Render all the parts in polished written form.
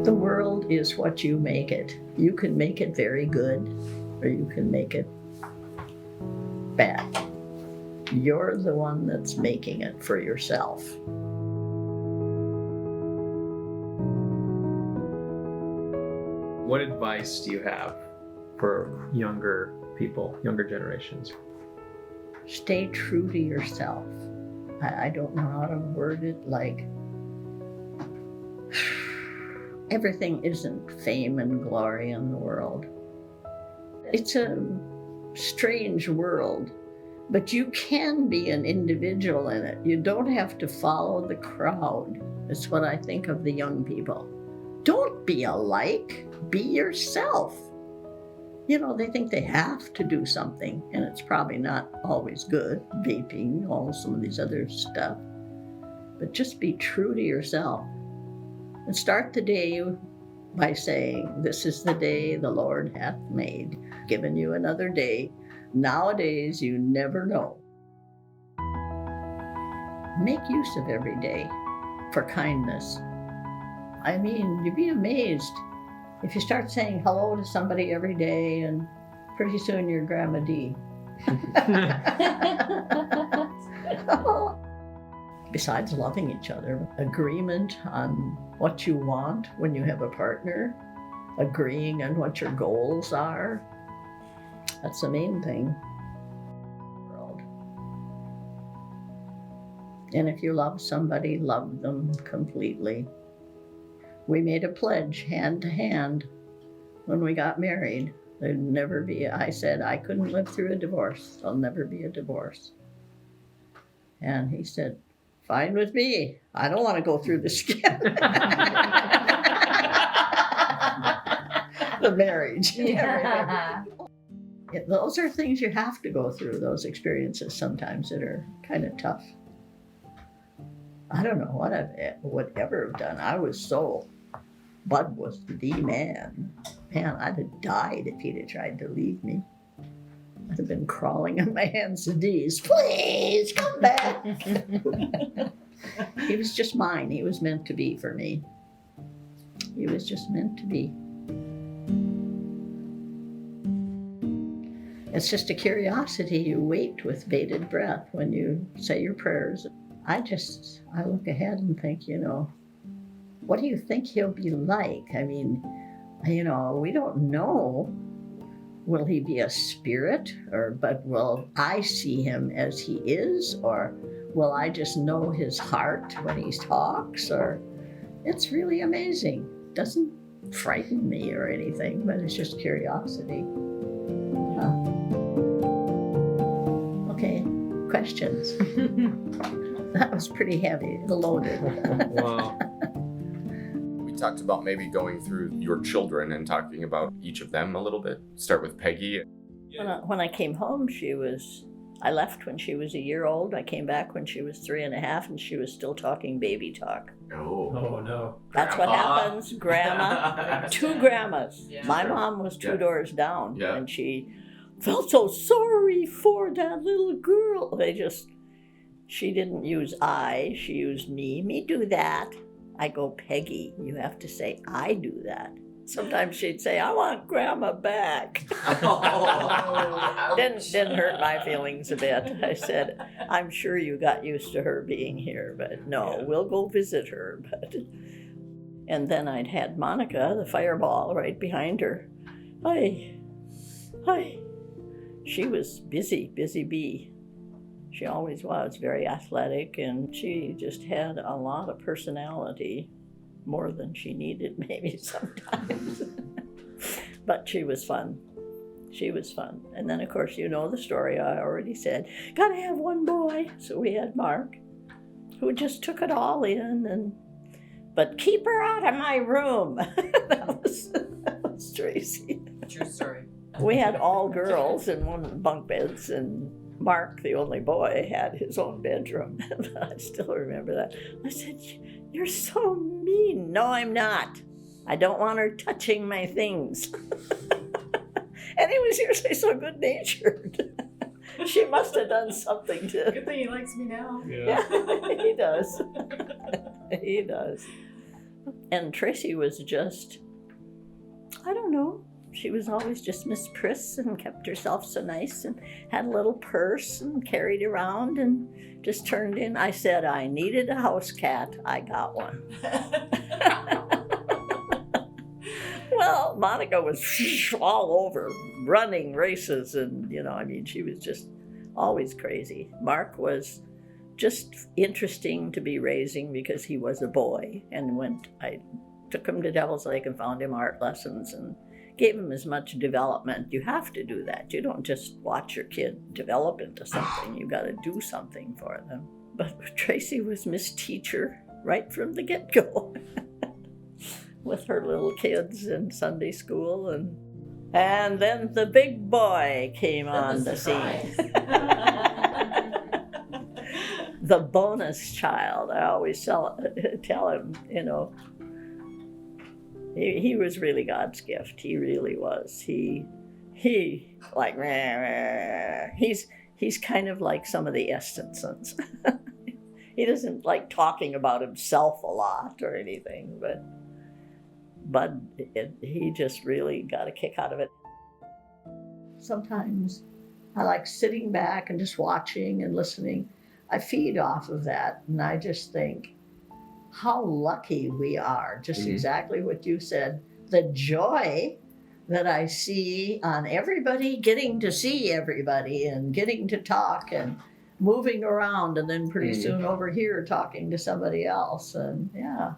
The world is what you make it. You can make it very good, or you can make it bad. You're the one that's making it for yourself. What advice do you have for younger people, younger generations? Stay true to yourself. I don't know how to word it, like, everything isn't fame and glory in the world. It's a strange world, but you can be an individual in it. You don't have to follow the crowd. That's what I think of the young people. Don't be alike, be yourself. You know, they think they have to do something, and it's probably not always good, vaping, all some of these other stuff. But just be true to yourself. And start the day by saying, this is the day the Lord hath made, given you another day. Nowadays, you never know. Make use of every day for kindness. I mean, you'd be amazed if you start saying hello to somebody every day, and pretty soon you're Grandma D. Besides loving each other, agreement on what you want when you have a partner, agreeing on what your goals are. That's the main thing. And if you love somebody, love them completely. We made a pledge, hand to hand, when we got married. There'd never be, I said, I couldn't live through a divorce. There'll never be a divorce. And he said, fine with me. I don't want to go through this again. The marriage. Yeah. Those are things you have to go through, those experiences sometimes that are kind of tough. I don't know what I would ever have done. I was so, Bud was the man. Man, I'd have died if he'd have tried to leave me. I'd have been crawling on my hands and knees. Please come back. He was just mine. He was meant to be for me. He was just meant to be. It's just a curiosity. You wait with bated breath when you say your prayers. I look ahead and think, you know, what do you think he'll be like? I mean, you know, we don't know. Will he be a spirit, but will I see him as he is, or will I just know his heart when he talks? Or it's really amazing. It doesn't frighten me or anything, but it's just curiosity. Okay, questions. That was pretty heavy, loaded. Wow. We talked about maybe going through your children and talking about each of them a little bit. Start with Peggy. When I came home, I left when she was a year old. I came back when she was 3.5, and she was still talking baby talk. Oh No. That's what happens, Grandma. 2 grandmas. Yeah. My mom was 2 doors down, Yeah. and she felt so sorry for that little girl. She didn't use I, she used me. Me do that. I go, Peggy, you have to say, I do that. Sometimes she'd say, I want Grandma back. Didn't hurt my feelings a bit. I said, I'm sure you got used to her being here, but no, we'll go visit her. And then I'd had Monica, the fireball, right behind her. Hi. She was busy bee. She always was very athletic, and she just had a lot of personality, more than she needed maybe sometimes. But she was fun. And then, of course, you know the story I already said. Gotta have one boy. So we had Mark, who just took it all in, but keep her out of my room. That was Tracy. True story. We had all girls in one bunk beds, and Mark, the only boy, had his own bedroom. I still remember that. I said, you're so mean. No, I'm not. I don't want her touching my things. And he was usually so good-natured. She must have done something to... Good thing he likes me now. Yeah, he does. He does. And Tracy was just, I don't know, she was always just Miss Priss and kept herself so nice and had a little purse and carried around and just turned in. I said I needed a house cat. I got one. Well, Monica was all over running races and, I mean, she was just always crazy. Mark was just interesting to be raising because he was a boy, and I took him to Devil's Lake and found him art lessons and gave him as much development. You have to do that. You don't just watch your kid develop into something. You got to do something for them. But Tracy was Miss Teacher right from the get-go with her little kids in Sunday school. And then the big boy came on the scene. The bonus child. I always tell him, he was really God's gift. He really was. He like, he's kind of like some of the Estensons. He doesn't like talking about himself a lot or anything, but he just really got a kick out of it. Sometimes I like sitting back and just watching and listening. I feed off of that, and I just think how lucky we are. Just exactly what you said. The joy that I see on everybody getting to see everybody and getting to talk and moving around, and then pretty soon over here talking to somebody else. And yeah.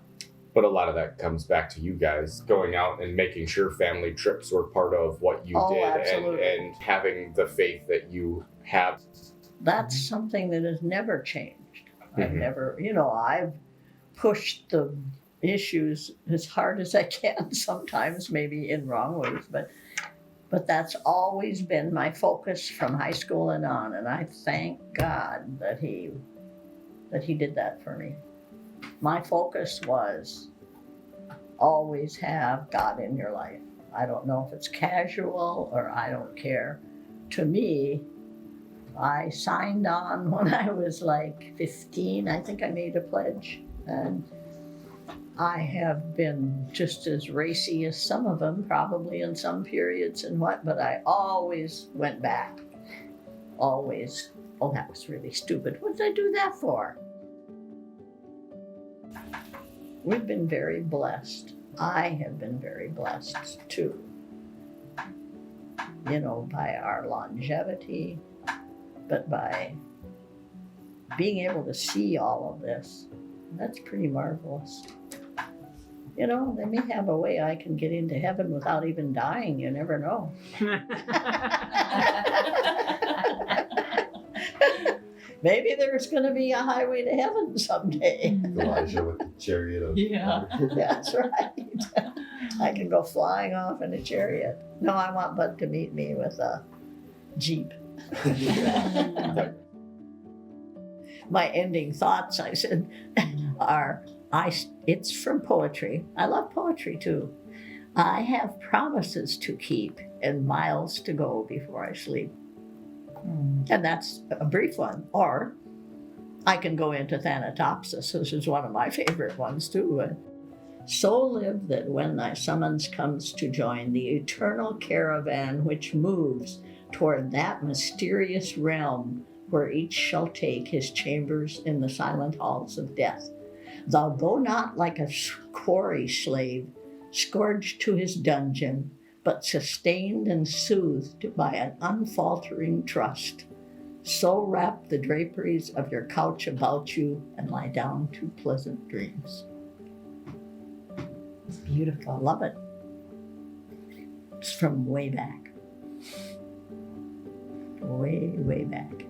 But a lot of that comes back to you guys going out and making sure family trips were part of what you did, absolutely. and having the faith that you have. That's something that has never changed. I've never, I've pushed the issues as hard as I can, sometimes maybe in wrong ways, but that's always been my focus from high school and on, and I thank God that he did that for me. My focus was always have God in your life. I don't know if it's casual or I don't care. To me, I signed on when I was like 15. I think I made a pledge, and I have been just as racy as some of them, probably in some periods but I always went back. Always, oh, that was really stupid. What did I do that for? We've been very blessed. I have been very blessed too. By our longevity, but by being able to see all of this. That's pretty marvelous. They may have a way I can get into heaven without even dying. You never know. Maybe there's going to be a highway to heaven someday. Elijah with the chariot of That's right. I can go flying off in a chariot. No, I want Bud to meet me with a Jeep. My ending thoughts, I said, it's from poetry. I love poetry too. I have promises to keep and miles to go before I sleep. And that's a brief one. Or I can go into Thanatopsis, which is one of my favorite ones too. So live that when thy summons comes to join the eternal caravan which moves toward that mysterious realm where each shall take his chambers in the silent halls of death. Thou go not like a quarry slave, scourged to his dungeon, but sustained and soothed by an unfaltering trust. So wrap the draperies of your couch about you and lie down to pleasant dreams. It's beautiful. I love it. It's from way back. Way, way back.